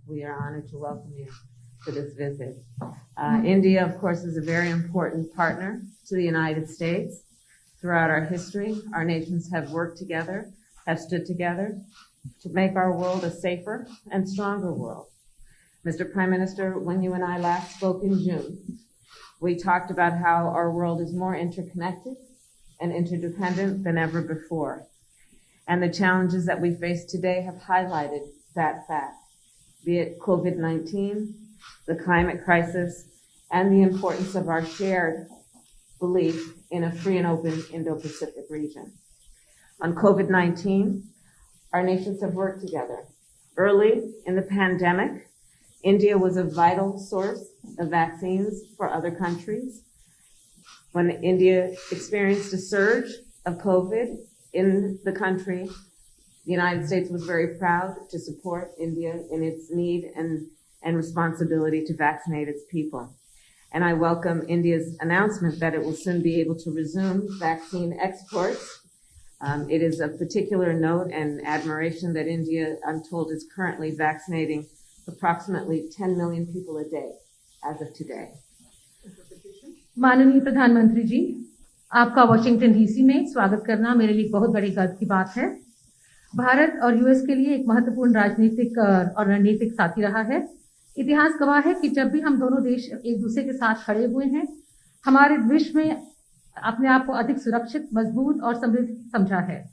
We are honored to welcome you to this visit. India, of course, is a very important partner to the United States. Throughout our history, our nations have worked together, have stood together to make our world a safer and stronger world. Mr. Prime Minister, when you and I last spoke in June, we talked about how our world is more interconnected and interdependent than ever before. And the challenges that we face today have highlighted that fact, be it COVID-19, the climate crisis, and the importance of our shared belief in a free and open Indo-Pacific region. On COVID-19, our nations have worked together. Early in the pandemic, India was a vital source of vaccines for other countries. When India experienced a surge of COVID in the country, the United States was very proud to support India in its need and responsibility to vaccinate its people. And I welcome India's announcement that it will soon be able to resume vaccine exports. It is of particular note and admiration that India, I'm told, is currently vaccinating approximately 10 million people a day as of today. माननीय प्रधानमंत्री जी, आपका Washington DC में स्वागत करना मेरे लिए बहुत बड़ी गर्व की बात है। भारत और यूएस के लिए एक महत्वपूर्ण राजनीतिक और रणनीतिक साथी रहा है। इतिहास गवाह है कि जब भी हम दोनों देश एक दूसरे के साथ खड़े हुए हैं, हमारे विश्व में अपने आप को अधिक सुरक्षित, मजबूत और समृद्ध समझा है।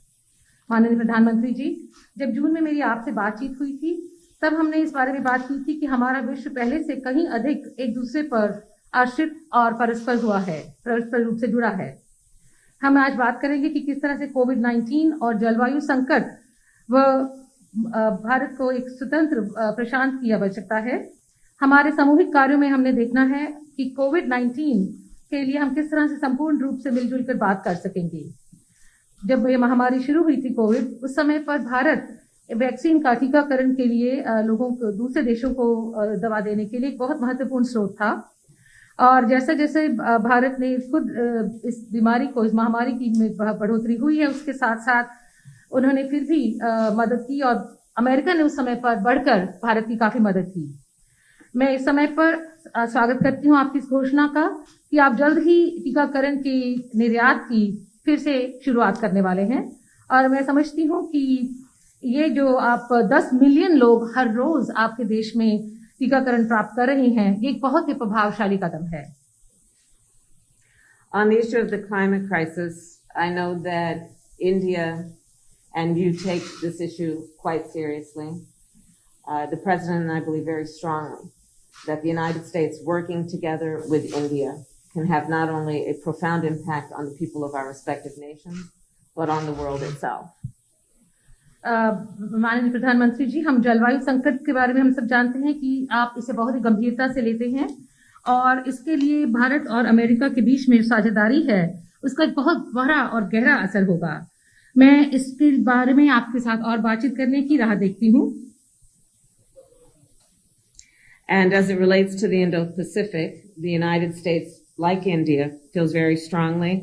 माननीय प्रधानमंत्री जी, जब जून में मेरी आपसे बातचीत हुई थी, तब हमने इस बारे में बात की थी कि हमारा विश्व पहले से कहीं अधिक एक दूसरे पर आश्रित और परस्पर रूप से जुड़ा है। हम आज बात करेंगे कि किस तरह से कोविड-19 और जलवायु संकट व भारत को एक स्वतंत्र प्रशांत की आवश्यकता है। हमारे सामूहिक कार्यों में हमने देखना है कि कोविड-19 के लिए हम किस तरह से संपूर्ण रूप से मिलजुल कर बात कर सकेंगे। जब ये महामारी शुरू हुई थी कोविड, उस समय पर भारत वैक्सीन का टीकाकरण के लिए लोगों को, दूसरे देशों को दवा देने के लिए एक बहुत महत्वपूर्ण स्रोत था। और जैसे जैसे भारत ने खुद इस बीमारी को, इस महामारी की बढ़ोतरी हुई है, उसके साथ साथ उन्होंने फिर भी मदद की और अमेरिका ने उस समय पर बढ़कर भारत की काफी मदद की। मैं इस समय पर स्वागत करती हूं आपकी इस घोषणा का कि आप जल्द ही टीकाकरण की निर्यात की फिर से शुरुआत करने वाले हैं। और मैं समझती हूं कि ये जो आप 10 मिलियन लोग हर रोज आपके देश में टीकाकरण प्राप्त कर रहे हैं, ये एक बहुत ही प्रभावशाली कदम है। On the issue of the climate crisis, I know that India and you take this issue quite seriously. The President and I believe very strongly that the United States working together with India can have not only a profound impact on the people of our respective nations, but on the world itself. माननीय प्रधानमंत्री जी, हम जलवायु संकट के बारे में हम सब जानते हैं कि आप इसे बहुत ही गंभीरता से लेते हैं और इसके लिए भारत और अमेरिका के बीच में साझेदारी है, उसका एक बहुत बड़ा और गहरा असर होगा। मैं इसके बारे में आपके साथ और बातचीत करने की राह देखती हूँ। And as it relates to the Indo-Pacific, the United States, like India, feels very strongly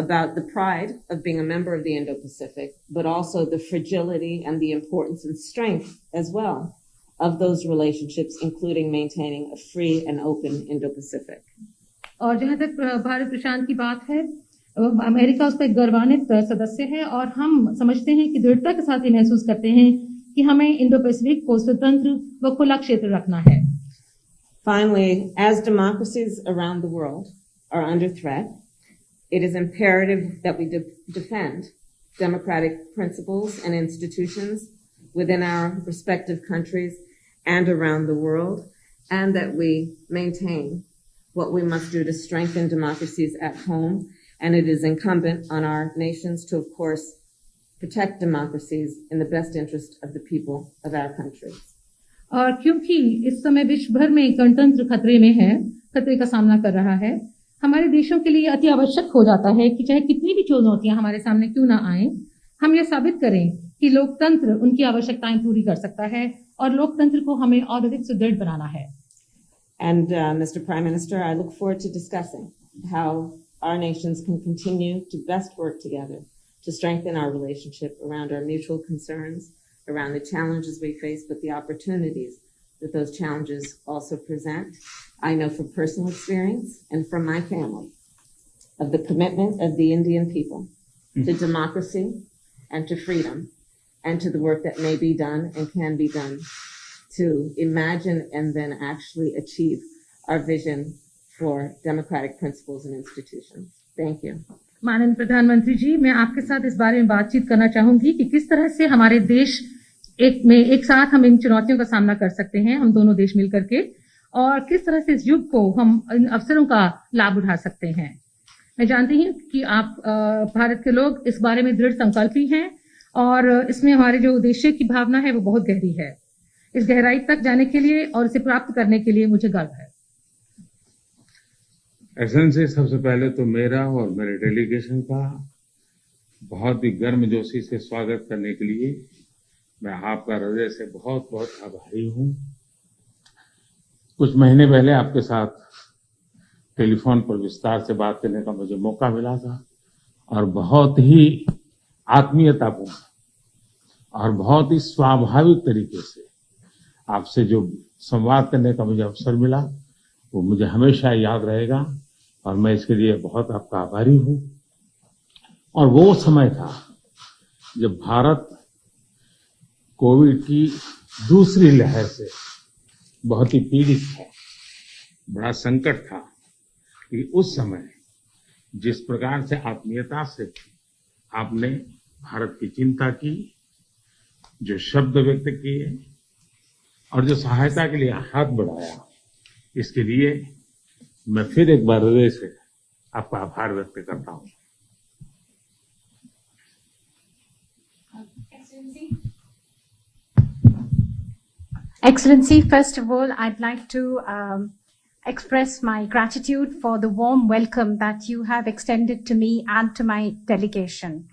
about the pride of being a member of the Indo-Pacific, but also the fragility and the importance and strength as well of those relationships, including maintaining a free and open Indo-Pacific. और जहाँ तक भारत प्रशांत की बात है, America उसका एक गौरवान्वित सदस्य है और हम समझते हैं कि दृढ़ता के साथ ये महसूस करते हैं कि हमें इंडो-पैसिफिक को स्वतंत्र व खुला क्षेत्र रखना है। Finally, as democracies around the world are under threat, it is imperative that we defend democratic principles and institutions within our respective countries and around the world, and that we maintain what we must do to strengthen democracies at home. And it is incumbent on our nations to, of course, protect democracies in the best interest of the people of our countries. और क्योंकि इस समय विश्व भर में गणतंत्र खतरे में है, खतरे का सामना कर रहा है, हमारे देशों के लिए अति आवश्यक हो जाता है कि चाहे कितनी भी चुनौतियां हमारे सामने क्यों ना आए, हम ये साबित करें कि लोकतंत्र उनकी आवश्यकताएं पूरी कर सकता है और लोकतंत्र को हमें और अधिक सुदृढ़ बनाना है। And Mr. Prime Minister, I look forward to discussing how our nations can continue to best work together to strengthen our relationship around our mutual concerns, around the challenges we face, but the opportunities that those challenges also present. I know from personal experience and from my family of the commitment of the Indian people to democracy and to freedom and to the work that may be done and can be done to imagine and then actually achieve our vision for democratic principles and institutions. Thank you. माननीय प्रधानमंत्री जी, मैं आपके साथ इस बारे में बातचीत करना चाहूंगी कि किस तरह से हमारे देश एक साथ हम इन चुनौतियों का सामना कर सकते हैं, हम दोनों देश मिलकर के, और किस तरह से इस युग को हम इन अवसरों का लाभ उठा सकते हैं। मैं जानती हूँ कि आप भारत के लोग इस बारे में दृढ़ संकल्पी हैं और इसमें हमारे जो उद्देश्य की भावना है वो बहुत गहरी है। इस गहराई तक जाने के लिए और इसे प्राप्त करने के लिए मुझे गर्व है। एक्सेलेंसी, सबसे पहले तो मेरा और मेरे डेलीगेशन का बहुत ही गर्मजोशी से स्वागत करने के लिए मैं आपका हृदय से बहुत बहुत आभारी हूँ। कुछ महीने पहले आपके साथ टेलीफोन पर विस्तार से बात करने का मुझे मौका मिला था और बहुत ही आत्मीयतापूर्ण और बहुत ही स्वाभाविक तरीके से आपसे जो संवाद करने का मुझे अवसर मिला वो मुझे हमेशा याद रहेगा और मैं इसके लिए बहुत आपका आभारी हूँ। और वो समय था जब भारत कोविड की दूसरी लहर से बहुत ही पीड़ित था, बड़ा संकट था कि उस समय जिस प्रकार से आत्मीयता से आपने भारत की चिंता की, जो शब्द व्यक्त किए और जो सहायता के लिए हाथ बढ़ाया, इसके लिए मैं फिर एक बार हृदय से आपका आभार व्यक्त करता हूँ। Excellency, first of all, I'd like to express my gratitude for the warm welcome that you have extended to me and to my delegation.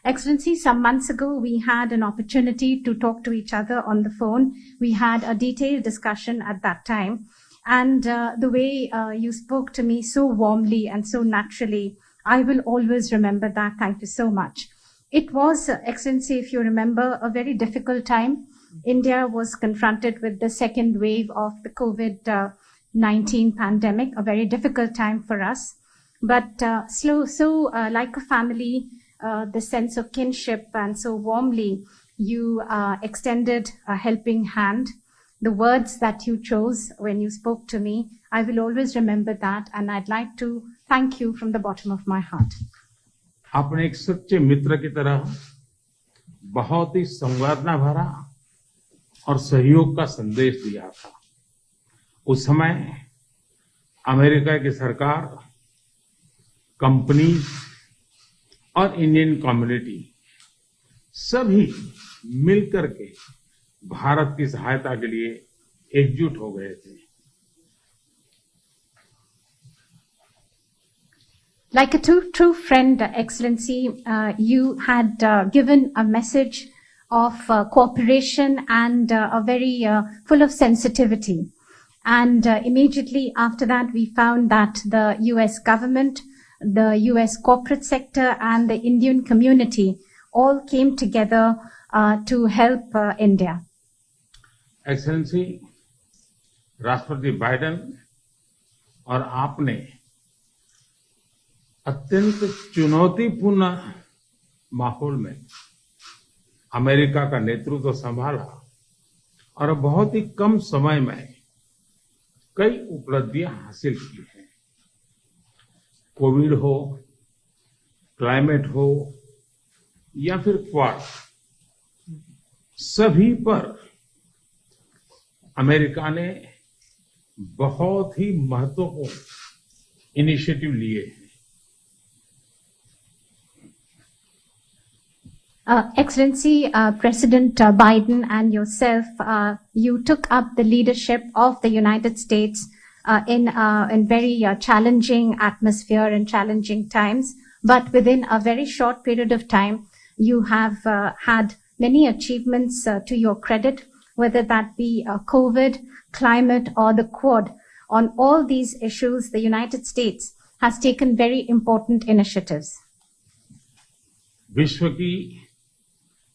Excellency, some months ago, we had an opportunity to talk to each other on the phone. We had a detailed discussion at that time. And the way you spoke to me so warmly and so naturally, I will always remember that. Thank you so much. It was, Excellency, if you remember, a very difficult time. India was confronted with the second wave of the COVID-19 pandemic, a very difficult time for us. But like a family, the sense of kinship, and so warmly you extended a helping hand. The words that you chose when you spoke to me, I will always remember that, and I'd like to thank you from the bottom of my heart. आपने एक सच्चे मित्र की तरह बहुत ही संवेदना भरा और सहयोग का संदेश दिया था। उस समय अमेरिका की सरकार, कंपनीज और इंडियन कम्युनिटी सभी मिलकर के भारत की सहायता के लिए एकजुट हो गए थे। Like a true friend, Excellency, you had given a message of cooperation and a very full of sensitivity. And immediately after that, we found that the US government, the US corporate sector, and the Indian community all came together to help India. Excellency, राष्ट्रपति Biden और आपने अत्यंत चुनौतीपूर्ण माहौल में America का नेतृत्व संभाला और बहुत ही कम समय में कई उपलब्धियां हासिल की हैं। कोविड हो, क्लाइमेट हो या फिर क्वाड, सभी पर अमेरिका ने बहुत ही महत्वपूर्ण इनिशिएटिव लिए हैं। Excellency, President Biden and yourself, you took up the leadership of the United States in very challenging atmosphere and challenging times. But within a very short period of time, You have had many achievements to your credit, whether that be COVID, climate, or the Quad. On all these issues, the United States has taken very important initiatives. विश्व की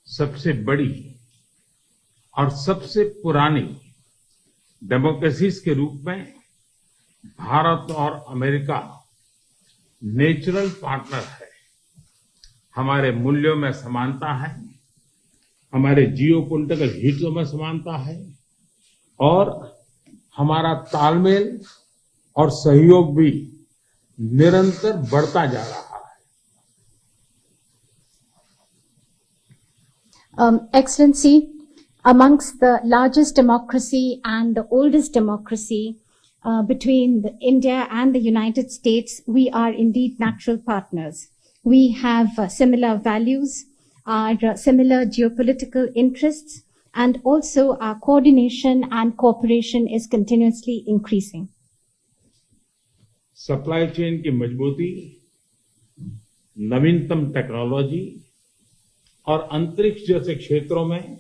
सबसे बड़ी और सबसे पुरानी democracies के रूप में भारत और अमेरिका नेचुरल पार्टनर है। हमारे मूल्यों में समानता है, हमारे जियोपॉलिटिकल हितों में समानता है और हमारा तालमेल और सहयोग भी निरंतर बढ़ता जा रहा है। Excellency, amongst the largest democracy and the oldest democracy between India and the United States, we are indeed natural partners. We have similar values, our similar geopolitical interests, and also our coordination and cooperation is continuously increasing. Supply chain की मजबूती, नवीनतम technology और अंतरिक्ष जैसे क्षेत्रों में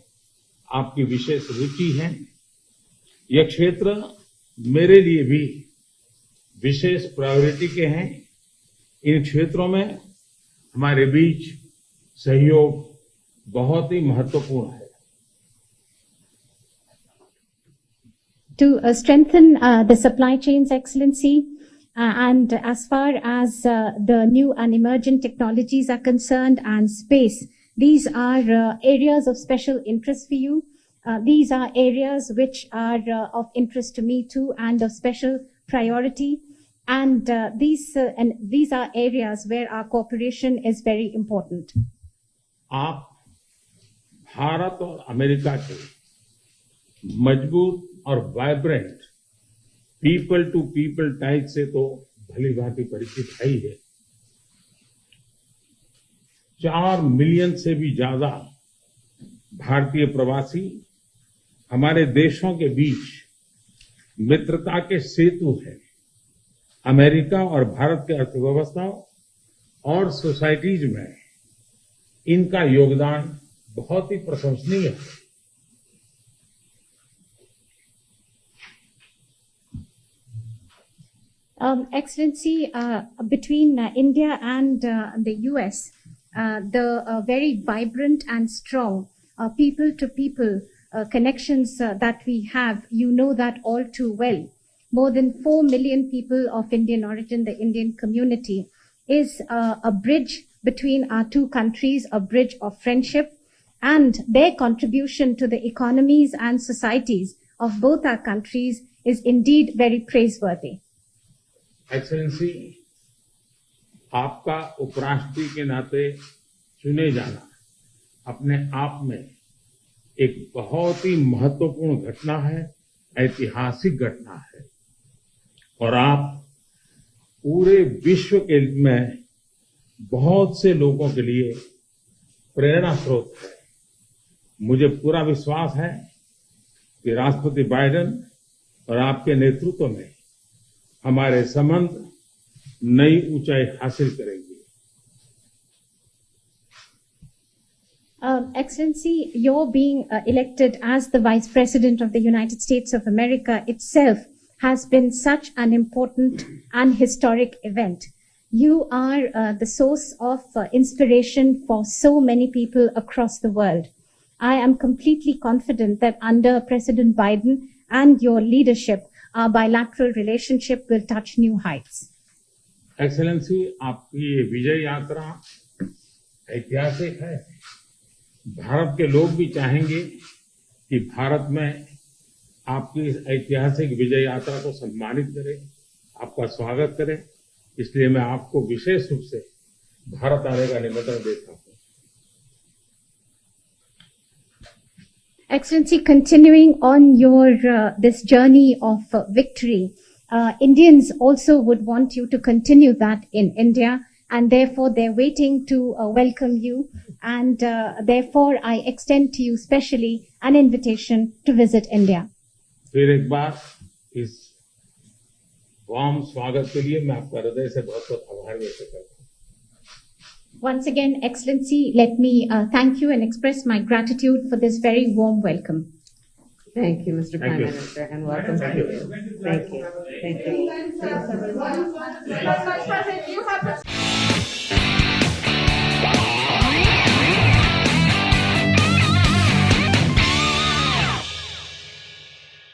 आपकी विशेष रुचि है। यह क्षेत्र मेरे लिए भी विशेष प्रायोरिटी के हैं। इन क्षेत्रों में हमारे बीच सहयोग बहुत ही महत्वपूर्ण है। To strengthen the supply chains, Excellency, and as far as the new and emerging technologies are concerned and space, these are areas of special interest for you. These are areas which are of interest to me too and of special priority. And these are areas where our cooperation is very important. आप भारत और America के मजबूत और vibrant people to people ties से तो भली भांति परिचित है ही है। 4 मिलियन से भी ज्यादा भारतीय प्रवासी हमारे देशों के बीच मित्रता के सेतु है। अमेरिका और भारत के अर्थव्यवस्था और सोसाइटीज में इनका योगदान बहुत ही प्रशंसनीय है। Excellency, between India and the US, the very vibrant and strong people-to-people connections that we have, you know that all too well. More than 4 million people of Indian origin, the Indian community, is a bridge between our two countries, a bridge of friendship, and their contribution to the economies and societies of both our countries is indeed very praiseworthy. Excellency, आपका उपराष्ट्रपति के नाते चुने जाना अपने आप में एक बहुत ही महत्वपूर्ण घटना है, ऐतिहासिक घटना है और आप पूरे विश्व के में बहुत से लोगों के लिए प्रेरणा स्रोत है। मुझे पूरा विश्वास है कि राष्ट्रपति बाइडेन और आपके नेतृत्व में हमारे संबंध नई ऊंचाई हासिल करेंगे। Excellency, your being elected as the Vice President of the United States of America itself has been such an important and historic event. You are the source of inspiration for so many people across the world. I am completely confident that under President Biden and your leadership, our bilateral relationship will touch new heights. Excellency, आपकी ये विजय यात्रा ऐतिहासिक है। भारत के लोग भी चाहेंगे कि भारत में आपकी इस ऐतिहासिक विजय यात्रा को सम्मानित करें, आपका स्वागत करें। इसलिए मैं आपको विशेष रूप से भारत आने का निमंत्रण देता हूँ। Excellency, continuing on your this journey of victory, Indians also would want you to continue that in India, and therefore they're waiting to welcome you, and therefore I extend to you specially an invitation to visit India. फिर एक बार इस warm स्वागत के लिए मैं आपका हृदय से बहुत बहुत आभार व्यक्त करता हूँ। Once again, Excellency, let me thank you and express my gratitude for this very warm welcome. Thank you, Mr. Prime you. Minister, and welcome to you. Thank you. Thank you.